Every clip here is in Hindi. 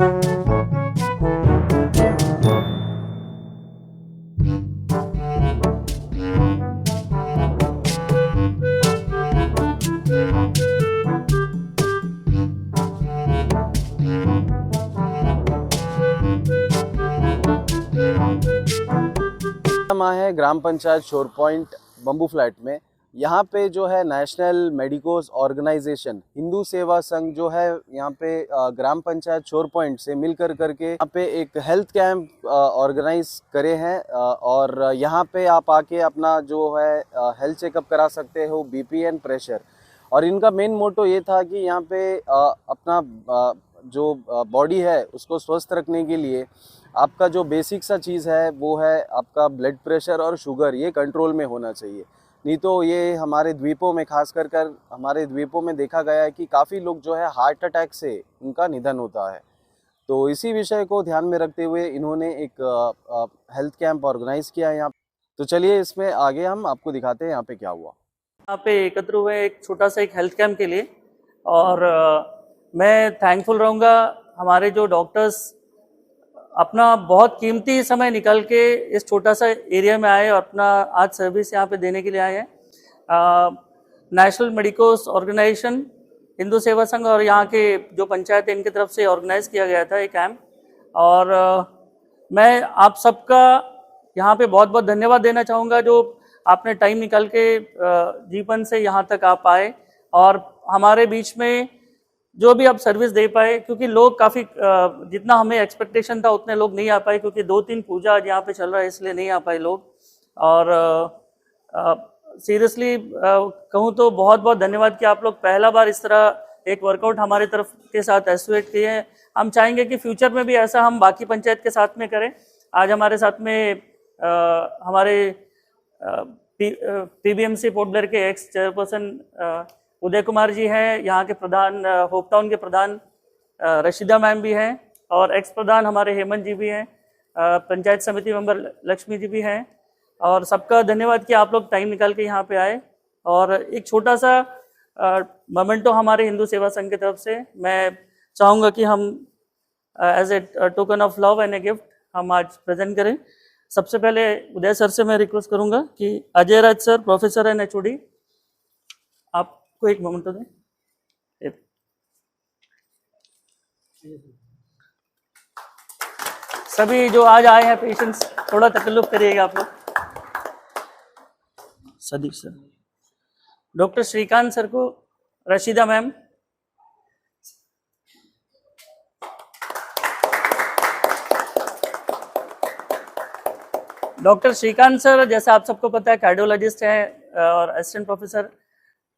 है ग्राम पंचायत शोर पॉइंट बम्बू फ्लैट में। यहाँ पे जो है नेशनल मेडिकोस ऑर्गेनाइजेशन हिंदू सेवा संघ जो है यहाँ पे ग्राम पंचायत शोर पॉइंट से मिलकर करके यहाँ पे एक हेल्थ कैंप ऑर्गेनाइज करे हैं और यहाँ पे आप आके अपना जो है हेल्थ चेकअप करा सकते हो, बीपी एंड प्रेशर। और इनका मेन मोटो ये था कि यहाँ पे अपना जो बॉडी है उसको स्वस्थ रखने के लिए आपका जो बेसिक सा चीज़ है वो है आपका ब्लड प्रेशर और शुगर, ये कंट्रोल में होना चाहिए। नहीं तो ये हमारे द्वीपों में खास कर हमारे द्वीपों में देखा गया है कि काफ़ी लोग जो है हार्ट अटैक से उनका निधन होता है। तो इसी विषय को ध्यान में रखते हुए इन्होंने एक हेल्थ कैंप ऑर्गेनाइज किया है यहाँ। तो चलिए इसमें आगे हम आपको दिखाते हैं यहाँ पे क्या हुआ। यहाँ पे एकत्र हुए एक छोटा सा एक हेल्थ कैंप के लिए, और मैं थैंकफुल रहूँगा हमारे जो डॉक्टर्स अपना बहुत कीमती समय निकल के इस छोटा सा एरिया में आए और अपना आज सर्विस यहाँ पे देने के लिए आए हैं। नेशनल मेडिकोस ऑर्गेनाइजेशन, हिंदू सेवा संघ और यहाँ के जो पंचायत है इनकी तरफ से ऑर्गेनाइज किया गया था ये कैंप, और मैं आप सबका यहाँ पे बहुत बहुत धन्यवाद देना चाहूँगा जो आपने टाइम निकाल के जीवन से यहाँ तक आप आए और हमारे बीच में जो भी आप सर्विस दे पाए, क्योंकि लोग काफ़ी जितना हमें एक्सपेक्टेशन था उतने लोग नहीं आ पाए, क्योंकि 2-3 पूजा आज यहाँ पे चल रहा है इसलिए नहीं आ पाए लोग। और सीरियसली कहूँ तो बहुत बहुत धन्यवाद कि आप लोग पहला बार इस तरह एक वर्कआउट हमारे तरफ के साथ एसोसिएट किए हैं। हम चाहेंगे कि फ्यूचर में भी ऐसा हम बाकी पंचायत के साथ में करें। आज हमारे साथ में हमारे पीबीएमसी पोर्ट ब्लेयर के एक्स चेयरपर्सन उदय कुमार जी हैं, यहाँ के प्रधान होपटाउन के प्रधान रशीदा मैम भी हैं, और एक्स प्रधान हमारे हेमंत जी भी हैं, पंचायत समिति मेंबर लक्ष्मी जी भी हैं। और सबका धन्यवाद कि आप लोग टाइम निकाल के यहाँ पे आए। और एक छोटा सा मोमेंटो हमारे हिंदू सेवा संघ की तरफ से मैं चाहूँगा कि हम as a token of love and a gift हम आज प्रेजेंट करें। सबसे पहले उदय सर से मैं रिक्वेस्ट करूँगा कि अजय राज सर, प्रोफेसर एंड एचओडी, आपको एक मोमेंट तो दें। सभी जो आज आए हैं पेशेंट्स, थोड़ा तकल्लुफ करिएगा आप लोग। Sadeep sir, doctor Shrikant sir को Rashida ma'am, doctor Shrikant sir जैसा आप सबको पता है कार्डियोलॉजिस्ट हैं और असिस्टेंट प्रोफेसर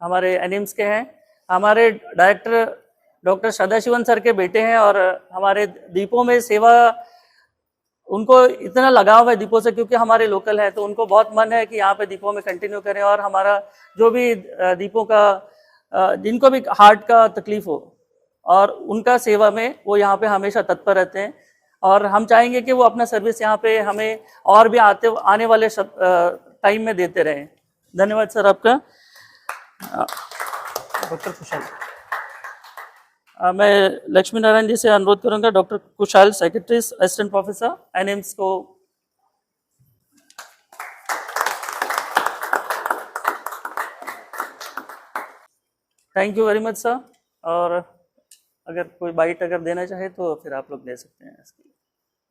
हमारे एनिम्स के हैं। हमारे डायरेक्टर डॉक्टर सदाशिवन सर के बेटे हैं और हमारे दीपों में सेवा, उनको इतना लगाव है दीपों से क्योंकि हमारे लोकल है, तो उनको बहुत मन है कि यहाँ पे दीपों में कंटिन्यू करें। और हमारा जो भी दीपों का जिनको भी हार्ट का तकलीफ हो और उनका सेवा में वो यहाँ पे हमेशा तत्पर रहते हैं, और हम चाहेंगे कि वो अपना सर्विस यहाँ पे हमें और भी आने वाले टाइम में देते रहें। धन्यवाद सर आपका। डॉक्टर कुशाल, मैं लक्ष्मी नारायण जी से अनुरोध करूंगा, doctor Kushal secretary assistant professor AIIMS को। Thank you very much sir. और अगर कोई बाइट अगर देना चाहे तो फिर आप लोग दे सकते हैं इसके लिए।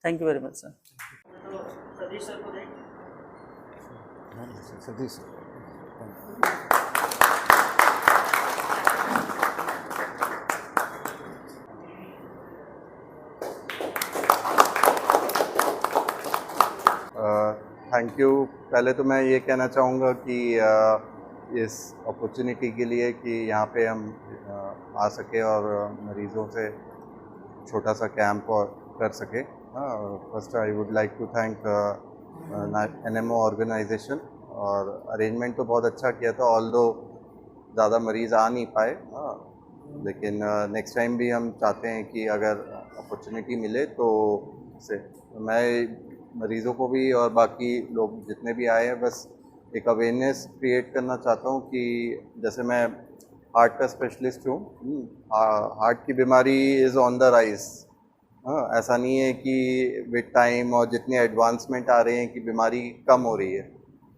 Thank you very much sir. Satish sir को दें। Satish sir, thank you. पहले तो मैं ये कहना चाहूँगा कि इस अपॉर्चुनिटी के लिए कि यहाँ पे हम आ सके और मरीज़ों से छोटा सा कैंप और कर सके। First I would like to thank NMO organization, और अरेंजमेंट तो बहुत अच्छा किया था, ऑल्दो ज़्यादा मरीज़ आ नहीं पाए, लेकिन नेक्स्ट टाइम भी हम चाहते हैं कि अगर अपॉर्चुनिटी मिले तो से मैं मरीज़ों को भी और बाकी लोग जितने भी आए हैं बस एक अवेयरनेस क्रिएट करना चाहता हूँ कि जैसे मैं हार्ट का स्पेशलिस्ट हूँ, हार्ट की बीमारी इज़ ऑन द राइज, हाँ, ऐसा नहीं है कि विद टाइम और जितनी एडवांसमेंट आ रहे हैं कि बीमारी कम हो रही है,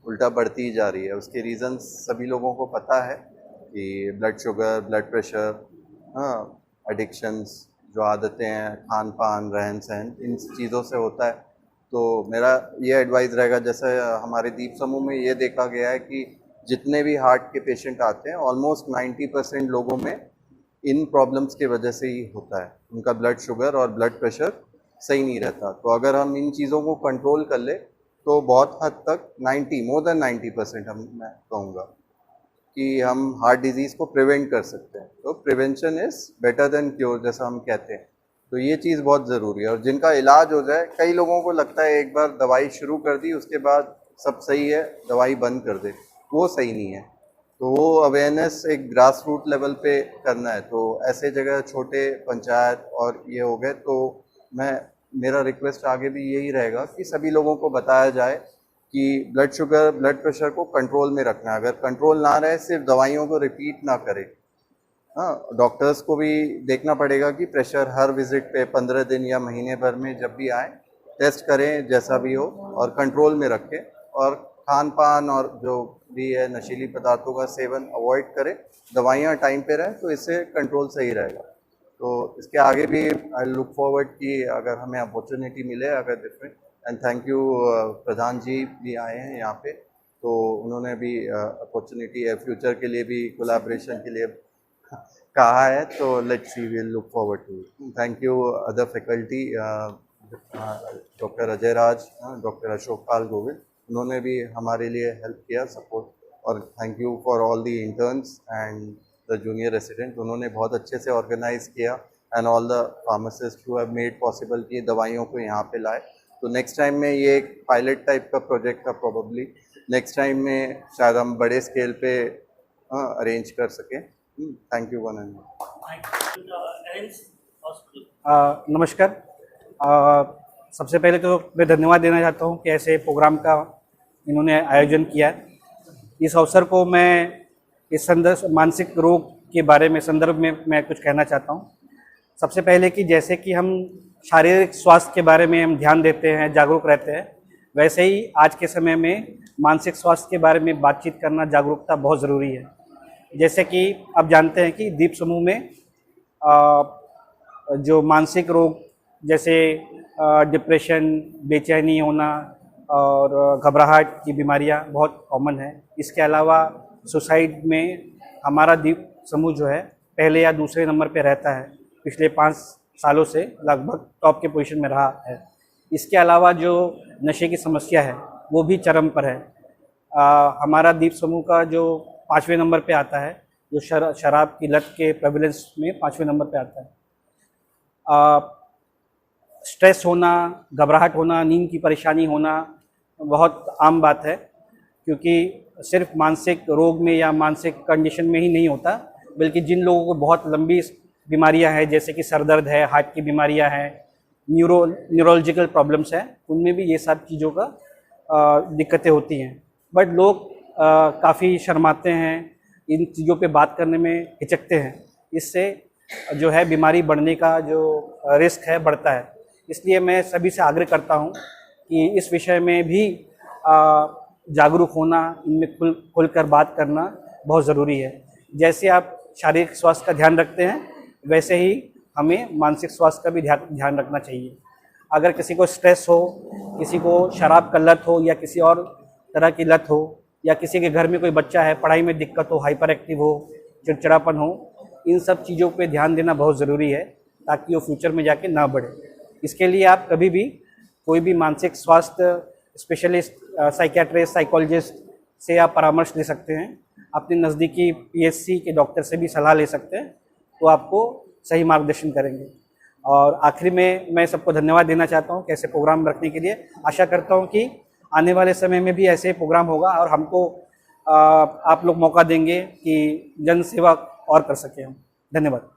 उल्टा बढ़ती ही जा रही है। उसके रीज़न्स सभी लोगों को पता है कि ब्लड शुगर, ब्लड प्रेशर, हाँ, एडिक्शंस, जो आदतें हैं, खान पान, रहन सहन, इन चीज़ों से होता है। तो मेरा ये एडवाइस रहेगा, जैसे हमारे दीप समूह में ये देखा गया है कि जितने भी हार्ट के पेशेंट आते हैं ऑलमोस्ट 90% लोगों में इन प्रॉब्लम्स की वजह से ही होता है। उनका ब्लड शुगर और ब्लड प्रेशर सही नहीं रहता। तो अगर हम इन चीज़ों को कंट्रोल कर ले तो बहुत हद तक मोर देन 90% मैं कहूँगा कि हम हार्ट डिजीज़ को प्रिवेंट कर सकते हैं। तो prevention is better than cure, जैसा हम कहते हैं। तो ये चीज़ बहुत ज़रूरी है। और जिनका इलाज हो जाए, कई लोगों को लगता है एक बार दवाई शुरू कर दी उसके बाद सब सही है, दवाई बंद कर दे, वो सही नहीं है। तो वो अवेयरनेस एक ग्रास रूट लेवल पे करना है। तो ऐसे जगह छोटे पंचायत और ये हो गए, तो मेरा रिक्वेस्ट आगे भी यही रहेगा कि सभी लोगों को बताया जाए कि ब्लड शुगर, ब्लड प्रेशर को कंट्रोल में रखना है। अगर कंट्रोल ना रहे, सिर्फ दवाइयों को रिपीट ना करें। हाँ, डॉक्टर्स को भी देखना पड़ेगा कि प्रेशर हर विजिट पे 15 दिन या महीने भर में जब भी आए टेस्ट करें, जैसा भी हो, और कंट्रोल में रखें। और खान पान और जो भी है नशीली पदार्थों का सेवन अवॉइड करें, दवाइयाँ टाइम पे रहें, तो इससे कंट्रोल सही रहेगा। तो इसके आगे भी आई लुक फॉरवर्ड कि अगर हमें अपॉर्चुनिटी मिले, अगर डिफरेंट। एंड थैंक यू, प्रधान जी भी आए हैं यहाँ पे, तो उन्होंने भी अपॉर्चुनिटी है फ्यूचर के लिए भी, कोलैबोरेशन के लिए कहा है। तो let's see, we look forward to. Thank you other faculty, doctor Ajay Raj, doctor Ashok Pal Govil, उन्होंने भी हमारे लिए हेल्प किया, सपोर्ट। और thank you for all the interns and the junior resident, उन्होंने बहुत अच्छे से ऑर्गेनाइज किया। And all the pharmacist who have made possible कि दवाइयों को यहाँ पे लाए। तो नेक्स्ट टाइम में ये एक पायलट टाइप का प्रोजेक्ट था, प्रोबेबली नेक्स्ट टाइम में शायद हम बड़े स्केल पे अरेंज कर सकें। थैंक यू वन एंड नमस्कार। सबसे पहले तो मैं धन्यवाद देना चाहता हूँ कि ऐसे प्रोग्राम का इन्होंने आयोजन किया है। इस अवसर को मैं इस मानसिक रोग के बारे में संदर्भ में मैं कुछ कहना चाहता हूँ। सबसे पहले कि जैसे कि हम शारीरिक स्वास्थ्य के बारे में हम ध्यान देते हैं, जागरूक रहते हैं, वैसे ही आज के समय में मानसिक स्वास्थ्य के बारे में बातचीत करना, जागरूकता बहुत ज़रूरी है। जैसे कि आप जानते हैं कि दीप समूह में जो मानसिक रोग जैसे डिप्रेशन, बेचैनी होना और घबराहट की बीमारियां बहुत कॉमन है। इसके अलावा सुसाइड में हमारा दीप समूह जो है पहले या दूसरे नंबर पे रहता है, पिछले 5 सालों से लगभग टॉप के पोजीशन में रहा है। इसके अलावा जो नशे की समस्या है वो भी चरम पर है। हमारा दीप समूह का जो 5वें नंबर पे आता है, जो शराब की लत के प्रेवलेंस में 5वें नंबर पे आता है। स्ट्रेस होना, घबराहट होना, नींद की परेशानी होना बहुत आम बात है, क्योंकि सिर्फ मानसिक रोग में या मानसिक कंडीशन में ही नहीं होता, बल्कि जिन लोगों को बहुत लंबी बीमारियां हैं, जैसे कि सर दर्द है, हार्ट की बीमारियां हैं, न्यूरोलॉजिकल प्रॉब्लम्स हैं, उनमें भी ये सब चीज़ों का दिक्कतें होती हैं। बट लोग काफ़ी शर्माते हैं, इन चीज़ों पे बात करने में हिचकते हैं। इससे जो है बीमारी बढ़ने का जो रिस्क है बढ़ता है। इसलिए मैं सभी से आग्रह करता हूं कि इस विषय में भी जागरूक होना, इनमें खुलकर बात करना बहुत ज़रूरी है। जैसे आप शारीरिक स्वास्थ्य का ध्यान रखते हैं, वैसे ही हमें मानसिक स्वास्थ्य का भी ध्यान रखना चाहिए। अगर किसी को स्ट्रेस हो, किसी को शराब का लत हो, या किसी और तरह की लत हो, या किसी के घर में कोई बच्चा है, पढ़ाई में दिक्कत हो, हाइपर एक्टिव हो, चिड़चिड़ापन हो, इन सब चीज़ों पे ध्यान देना बहुत ज़रूरी है, ताकि वो फ्यूचर में जाके ना बढ़े। इसके लिए आप कभी भी कोई भी मानसिक स्वास्थ्य स्पेशलिस्ट, साइकियाट्रिस्ट, साइकोलॉजिस्ट से आप परामर्श ले सकते हैं। अपने नज़दीकी पीएचसी के डॉक्टर से भी सलाह ले सकते हैं, तो आपको सही मार्गदर्शन करेंगे। और आखिरी में मैं सबको धन्यवाद देना चाहता हूँ कि ऐसे प्रोग्राम रखने के लिए। आशा करता हूँ कि आने वाले समय में भी ऐसे प्रोग्राम होगा और हमको आप लोग मौका देंगे कि जन सेवा और कर सकें हम। धन्यवाद।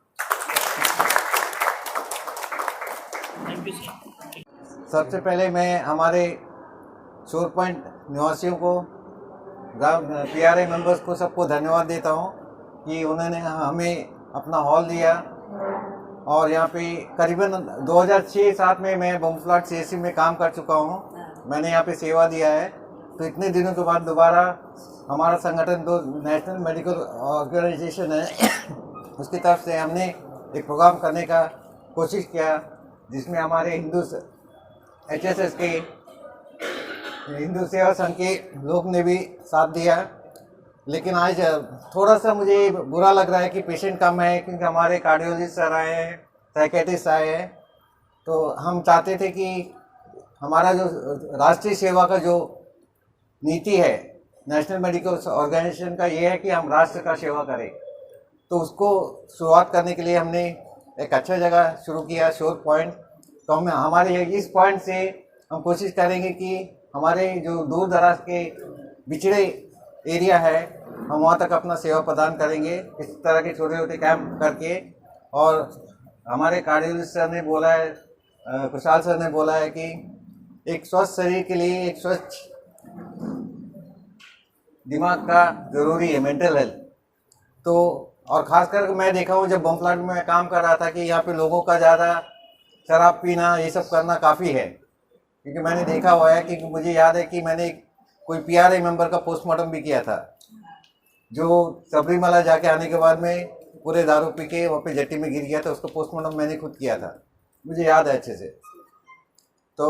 सबसे पहले मैं हमारे शोर पॉइंट निवासियों को, पीआरआई मेंबर्स को, सबको धन्यवाद देता हूं कि उन्होंने हमें अपना हॉल दिया और यहाँ पे करीबन 2006-7 में मैं बम्बू-फ्लैट CSC में काम कर चुका हूँ। मैंने यहाँ पे सेवा दिया है। तो इतने दिनों के बाद दोबारा हमारा संगठन जो नेशनल मेडिकल ऑर्गेनाइजेशन है उसकी तरफ से हमने एक प्रोग्राम करने का कोशिश किया, जिसमें हमारे HSS के हिंदू सेवा संघ के लोग ने भी साथ दिया। लेकिन आज थोड़ा सा मुझे बुरा लग रहा है कि पेशेंट कम है, क्योंकि हमारे कार्डियोलॉजिस्ट सर आए हैं, साइकेट्रिस्ट आए हैं। तो हम चाहते थे कि हमारा जो राष्ट्रीय सेवा का जो नीति है नेशनल मेडिकल ऑर्गेनाइजेशन का, ये है कि हम राष्ट्र का सेवा करें। तो उसको शुरुआत करने के लिए हमने एक अच्छा जगह शुरू किया, शोर पॉइंट। तो हम हमारे इस पॉइंट से हम कोशिश करेंगे कि हमारे जो दूर दराज के बिछड़े एरिया है, हम वहाँ तक अपना सेवा प्रदान करेंगे इस तरह के छोटे छोटे कैंप करके। और हमारे कार्डियोलॉजिस्ट सर ने बोला है, कुशाल सर ने बोला है कि एक स्वस्थ शरीर के लिए एक स्वच्छ दिमाग का ज़रूरी है, मेंटल हेल्थ। तो और ख़ासकर मैं देखा हूँ जब बम्बू-फ्लैट में मैं काम कर रहा था कि यहाँ पे लोगों का ज़्यादा शराब पीना ये सब करना काफ़ी है। क्योंकि मैंने देखा हुआ है कि मुझे याद है कि मैंने कोई PRA मेंबर का पोस्टमार्टम भी किया था, जो सबरीमला जाके आने के बाद में पूरे दारू पी के वहाँ पे जट्टी में गिर गया था। उसका पोस्टमार्टम मैंने खुद किया था, मुझे याद है अच्छे से। तो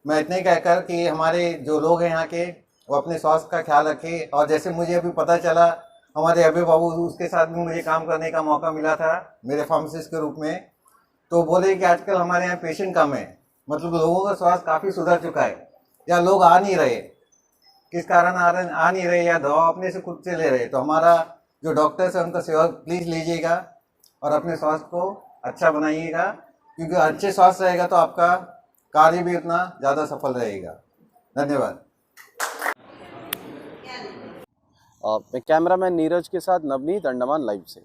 मैं इतने कहकर कि हमारे जो लोग हैं यहाँ के, वो अपने स्वास्थ्य का ख्याल रखें। और जैसे मुझे अभी पता चला, हमारे अभय बाबू, उसके साथ भी मुझे काम करने का मौका मिला था मेरे फार्मासिस्ट के रूप में। तो बोले कि आजकल हमारे यहाँ पेशेंट कम है, मतलब लोगों का स्वास्थ्य काफ़ी सुधर चुका है, या लोग आ नहीं रहे, किस कारण आ नहीं रहे, या दवा अपने से खुद से ले रहे। तो हमारा जो डॉक्टर्स है उनका सेवा प्लीज़ लीजिएगा और अपने स्वास्थ्य को अच्छा बनाइएगा, क्योंकि अच्छे स्वास्थ्य रहेगा तो आपका कार्य भी उतना ज़्यादा सफल रहेगा। धन्यवाद। मैं कैमरामैन नीरज के साथ नवनीत, अंडमान लाइव से।